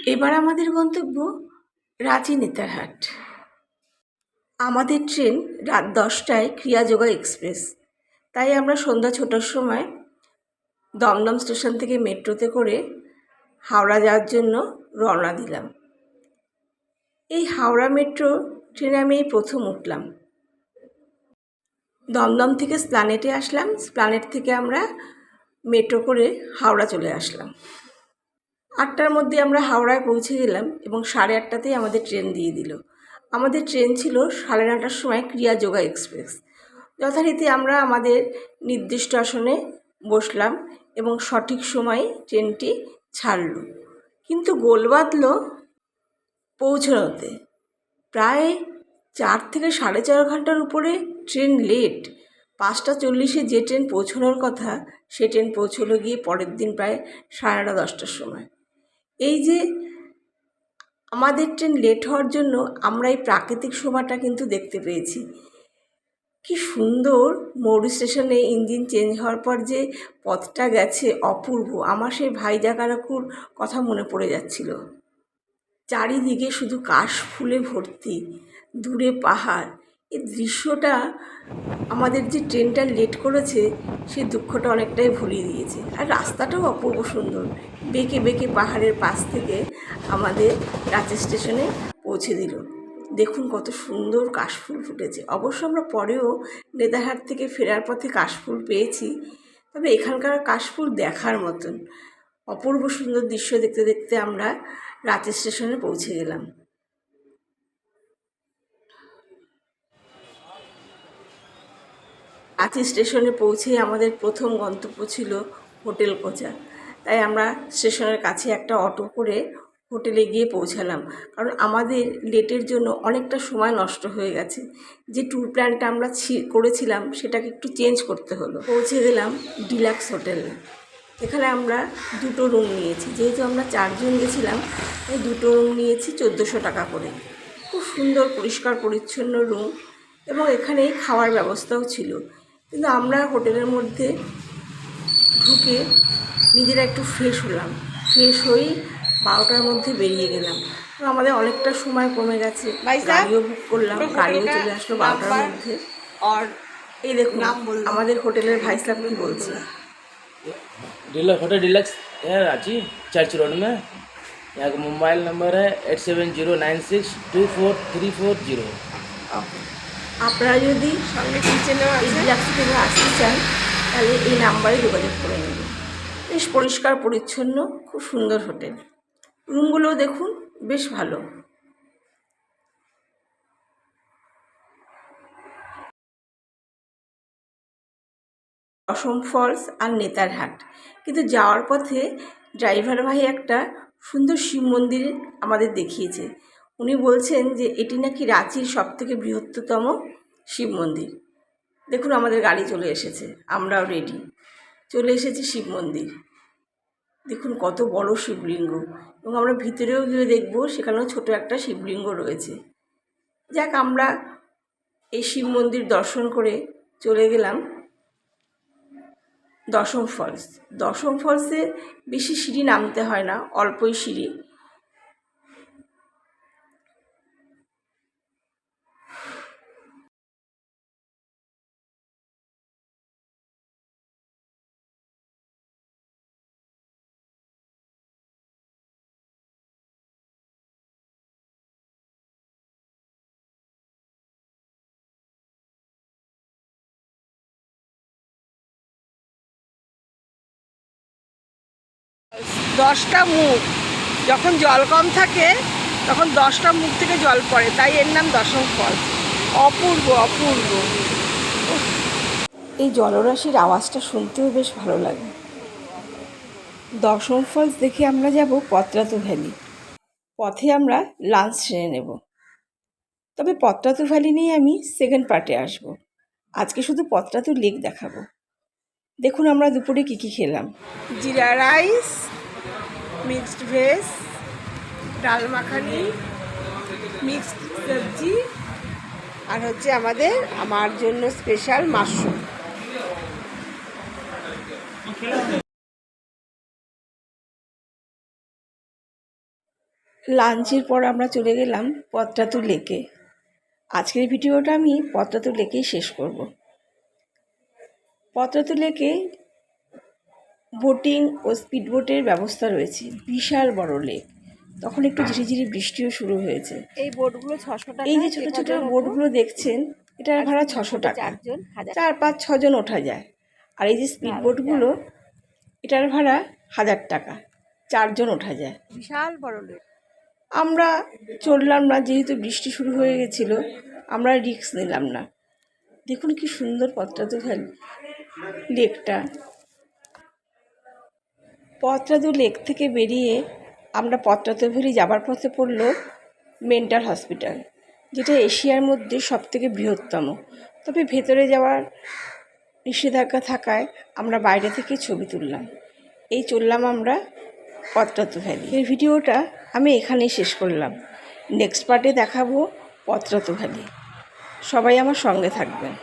এবার আমাদের গন্তব্য রাঁচি নেতারহাট। আমাদের ট্রেন রাত 10টায় ক্রিয়াযোগা এক্সপ্রেস, তাই আমরা সন্ধ্যা 6টার সময় দমদম স্টেশন থেকে মেট্রোতে করে হাওড়া যাওয়ার জন্য রওনা দিলাম। এই হাওড়া মেট্রো ট্রেনে আমি এই প্রথম উঠলাম। দমদম থেকে স্প্লানেটে আসলাম, স্প্লানেট থেকে আমরা মেট্রো করে হাওড়া চলে আসলাম। 8টার মধ্যে আমরা হাওড়ায় পৌঁছে গেলাম এবং 8:30তেই আমাদের ট্রেন দিয়ে দিল। আমাদের ট্রেন ছিল 9:30টার সময় ক্রিয়াযোগা এক্সপ্রেস। যথারীতি আমরা আমাদের নির্দিষ্ট আসনে বসলাম এবং সঠিক সময়ে ট্রেনটি ছাড়ল। কিন্তু গোল বাঁধল পৌঁছানোতে। প্রায় 4 থেকে 4.5 ঘন্টার উপরে ট্রেন লেট। 5:40-এ যে ট্রেন পৌঁছানোর কথা সে ট্রেন পৌঁছলো গিয়ে পরের দিন প্রায় 9:30-10টার সময়। এই যে আমাদের ট্রেন লেট হওয়ার জন্য আমরা এই প্রাকৃতিক শোভাটা কিন্তু দেখতে পেয়েছি। কি সুন্দর মৌরি স্টেশনে ইঞ্জিন চেঞ্জ হওয়ার পর যে পথটা গেছে, অপূর্ব। আমার সেই ভাইজা কাকুর কথা মনে পড়ে যাচ্ছিল। চারিদিকে শুধু কাশ ফুলে ভর্তি, দূরে পাহাড়। এই দৃশ্যটা আমাদের যে ট্রেনটা লেট করেছে সেই দুঃখটা অনেকটাই ভুলিয়ে দিয়েছে। আর রাস্তাটাও অপূর্ব সুন্দর, বেঁকে বেঁকে পাহাড়ের পাশ থেকে আমাদের রাঁচি স্টেশনে পৌঁছে দিল। দেখুন কত সুন্দর কাশফুল ফুটেছে। অবশ্য আমরা পরেও নেতারহাট থেকে ফেরার পথে কাশফুল পেয়েছি, তবে এখানকার কাশফুল দেখার মতন। অপূর্ব সুন্দর দৃশ্য দেখতে দেখতে আমরা রাঁচি স্টেশনে পৌঁছে গেলাম। রাঁচি স্টেশনে পৌঁছেই আমাদের প্রথম গন্তব্য ছিল হোটেল খোঁজা। তাই আমরা স্টেশনের কাছে একটা অটো করে হোটেলে গিয়ে পৌঁছালাম, কারণ আমাদের লেটের জন্য অনেকটা সময় নষ্ট হয়ে গেছে। যে ট্যুর প্ল্যানটা আমরা করেছিলাম সেটাকে একটু চেঞ্জ করতে হলো। পৌঁছে গেলাম ডিলাক্স হোটেলে। এখানে আমরা 2টো রুম নিয়েছি, যেহেতু আমরা 4 জন গেছিলাম তাই 2টো রুম নিয়েছি 1400 টাকা করে। খুব সুন্দর পরিষ্কার পরিচ্ছন্ন রুম এবং এখানেই খাওয়ার ব্যবস্থাও ছিল। কিন্তু আমরা হোটেলের মধ্যে ঢুকে নিজেরা একটু ফ্রেশ হলাম। ফ্রেশ হয়েই 12টার মধ্যে বেরিয়ে গেলাম। তো আমাদের অনেকটা সময় কমে গেছে। গাড়িও বুক করলাম, গাড়িও চলে আসলো 12টার মধ্যে। আর এই দেখুন আমাদের হোটেলের ভাই সাহেব কি বলছে। होटल डिलक्स है रांची चर्च रोड में। यहाँ का मोबाइल नंबर है 8709624340। আপনারা যদি এই ডিলাক্স থেকে আসতে চান তাহলে এই নাম্বারে যোগাযোগ করে নেবেন। বেশ পরিষ্কার পরিচ্ছন্ন, খুব সুন্দর হোটেল। রুমগুলোও দেখুন বেশ ভালো। অসম ফলস আর নেতারহাট। কিন্তু যাওয়ার পথে ড্রাইভার ভাই একটা সুন্দর শিব মন্দির আমাদের দেখিয়েছে। উনি বলছেন যে এটি নাকি রাঁচির সবথেকে বৃহত্তম শিব মন্দির। দেখুন আমাদের গাড়ি চলে এসেছে, আমরাও রেডি। চলে এসেছি শিব মন্দির। দেখুন কত বড় শিবলিঙ্গ, এবং আমরা ভিতরেও গিয়ে দেখব সেখানেও ছোট একটা শিবলিঙ্গ রয়েছে। যাক, আমরা এই শিব মন্দির দর্শন করে চলে গেলাম দশম ফলস। দশম ফলসে বেশি সিঁড়ি নামতে হয় না, অল্পই সিঁড়ি। দশটা মুখ, যখন জল কম থাকে তখন 10টা মুখ থেকে জল পড়ে, তাই এর নাম দশম ফলস। অপূর্ব অপূর্ব। এই জলরাশির আওয়াজটা শুনতেও বেশ ভালো লাগে। দশম ফলস দেখে আমরা যাব পত্রাতু ভ্যালি। পথে আমরা লাঞ্চ সেরে নেব। তবে পত্রাতু ভ্যালি নিয়ে আমি সেকেন্ড পার্টে আসব। আজকে শুধু পত্রাতু লেক দেখাবো। দেখুন আমরা দুপুরে কী কী খেলাম। জিরা রাইস, মিক্সড ভেজ, ডাল মাখানি, মিক্সড সবজি, আর হচ্ছে আমার জন্য স্পেশাল মাশরুম। লাঞ্চের পর আমরা চলে গেলাম পদ্মাতু লেকে। আজকের ভিডিওটা আমি পদ্মাতু লেকেই শেষ করব। পদ্মাতু লেকে বোটিং ও স্পিড বোটের ব্যবস্থা রয়েছে। বিশাল বড় লেক। তখন একটু ঝিরিঝিরি বৃষ্টিও শুরু হয়েছে। এই বোটগুলো 600 টাকা। এই যে ছোট ছোট বোটগুলো দেখছেন, এটার ভাড়া 600 টাকা। 4, 5, 6 জন ওঠা যায়। আর এই যে স্পিড বোটগুলো, এটার ভাড়া 1000 টাকা, 4 জন ওঠা যায়। বিশাল বড় লেক। আমরা চললাম না, যেহেতু বৃষ্টি শুরু হয়ে গেছিল। আমরা রিস্ক নিলাম না। দেখুন কি সুন্দর পদ্মাতু লেকটা। পদ্মাতু লেক থেকে বেরিয়ে আমরা পদ্মাতু ভ্যালি যাবার পথে পড়ল মেন্টাল হসপিটাল, যেটা এশিয়ার মধ্যে সবথেকে বৃহত্তম। তবে ভেতরে যাওয়ার নিষেধাজ্ঞা থাকায় আমরা বাইরে থেকে ছবি তুললাম। এই চললাম আমরা পদ্মাতু ভ্যালি। এই ভিডিওটা আমি এখানেই শেষ করলাম। নেক্সট পার্টে দেখাবো পদ্মাতু ভ্যালি। সবাই আমার সঙ্গে থাকবেন।